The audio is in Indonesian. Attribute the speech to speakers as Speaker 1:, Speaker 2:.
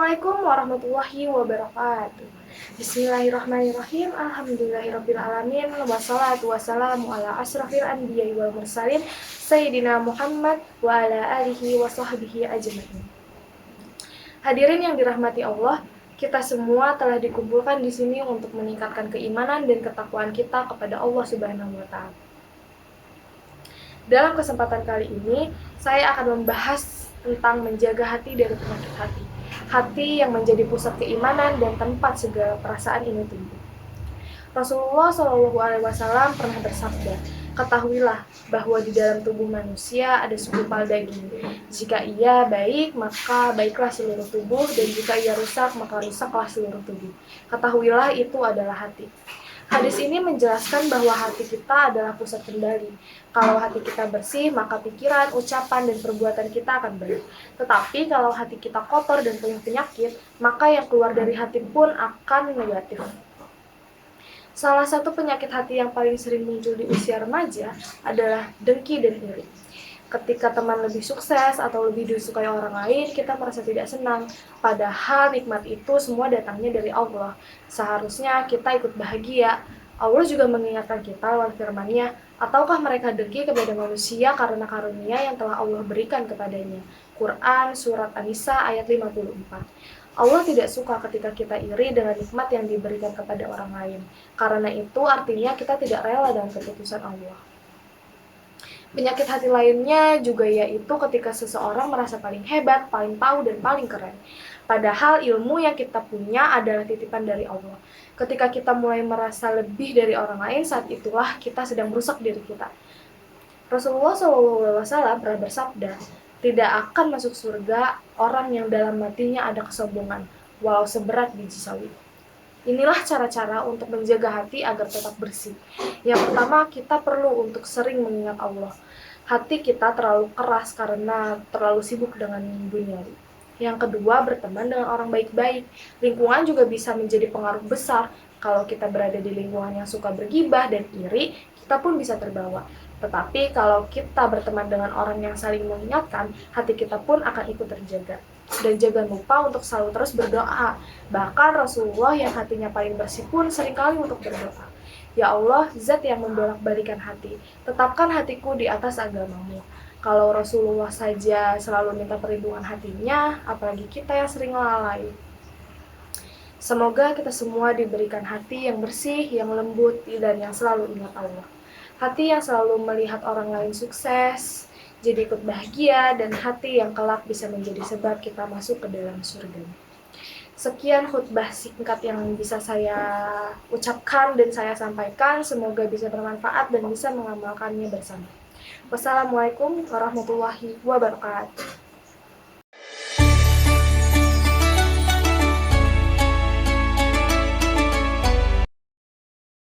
Speaker 1: Assalamualaikum warahmatullahi wabarakatuh. Bismillahirrahmanirrahim. Alhamdulillahirrabbilalamin. Wassalatu wassalamu ala asrafil anbiya'i wal mursalin Sayyidina Muhammad wa ala alihi wa sahbihi ajma'in. Hadirin yang dirahmati Allah, kita semua telah dikumpulkan di sini untuk meningkatkan keimanan dan ketakwaan kita kepada Allah Subhanahu wa Ta'ala. Dalam kesempatan kali ini, saya akan membahas tentang menjaga hati dari penyakit hati. Hati yang menjadi pusat keimanan dan tempat segala perasaan ini tumbuh. Rasulullah SAW pernah bersabda, "Ketahuilah bahwa di dalam tubuh manusia ada segumpal daging. Jika ia baik, maka baiklah seluruh tubuh, dan jika ia rusak, maka rusaklah seluruh tubuh. Ketahuilah itu adalah hati." Hadis ini menjelaskan bahwa hati kita adalah pusat kendali. Kalau hati kita bersih, maka pikiran, ucapan, dan perbuatan kita akan baik. Tetapi kalau hati kita kotor dan penuh penyakit, maka yang keluar dari hati pun akan negatif. Salah satu penyakit hati yang paling sering muncul di usia remaja adalah dengki dan iri. Ketika teman lebih sukses atau lebih disukai orang lain, kita merasa tidak senang. Padahal nikmat itu semua datangnya dari Allah. Seharusnya kita ikut bahagia. Allah juga mengingatkan kita lewat firman-Nya, "Ataukah mereka dengki kepada manusia karena karunia yang telah Allah berikan kepadanya?" Quran Surat An-Nisa ayat 54. Allah tidak suka ketika kita iri dengan nikmat yang diberikan kepada orang lain. Karena itu artinya kita tidak rela dengan keputusan Allah. Penyakit hati lainnya juga yaitu ketika seseorang merasa paling hebat, paling tahu, dan paling keren. Padahal ilmu yang kita punya adalah titipan dari Allah. Ketika kita mulai merasa lebih dari orang lain, saat itulah kita sedang merusak diri kita. Rasulullah SAW pernah bersabda, "Tidak akan masuk surga orang yang dalam hatinya ada kesombongan, walau seberat biji sawi." Inilah cara-cara untuk menjaga hati agar tetap bersih. Yang pertama, kita perlu untuk sering mengingat Allah. Hati kita terlalu keras karena terlalu sibuk dengan duniawi. Yang kedua, berteman dengan orang baik-baik. Lingkungan juga bisa menjadi pengaruh besar. Kalau kita berada di lingkungan yang suka bergibah dan iri, kita pun bisa terbawa. Tetapi kalau kita berteman dengan orang yang saling mengingatkan, hati kita pun akan ikut terjaga. Dan jangan lupa untuk selalu terus berdoa. Bahkan Rasulullah yang hatinya paling bersih pun seringkali untuk berdoa, "Ya Allah, Zat yang membolak-balikan hati, tetapkan hatiku di atas agamamu." Kalau Rasulullah saja selalu minta perlindungan hatinya, apalagi kita yang sering lalai. Semoga kita semua diberikan hati yang bersih, yang lembut, dan yang selalu ingat Allah. Hati yang selalu melihat orang lain sukses, jadi ikut bahagia, dan hati yang kelak bisa menjadi sebab kita masuk ke dalam surga. Sekian khutbah singkat yang bisa saya ucapkan dan saya sampaikan. Semoga bisa bermanfaat dan bisa mengamalkannya bersama. Wassalamualaikum warahmatullahi wabarakatuh.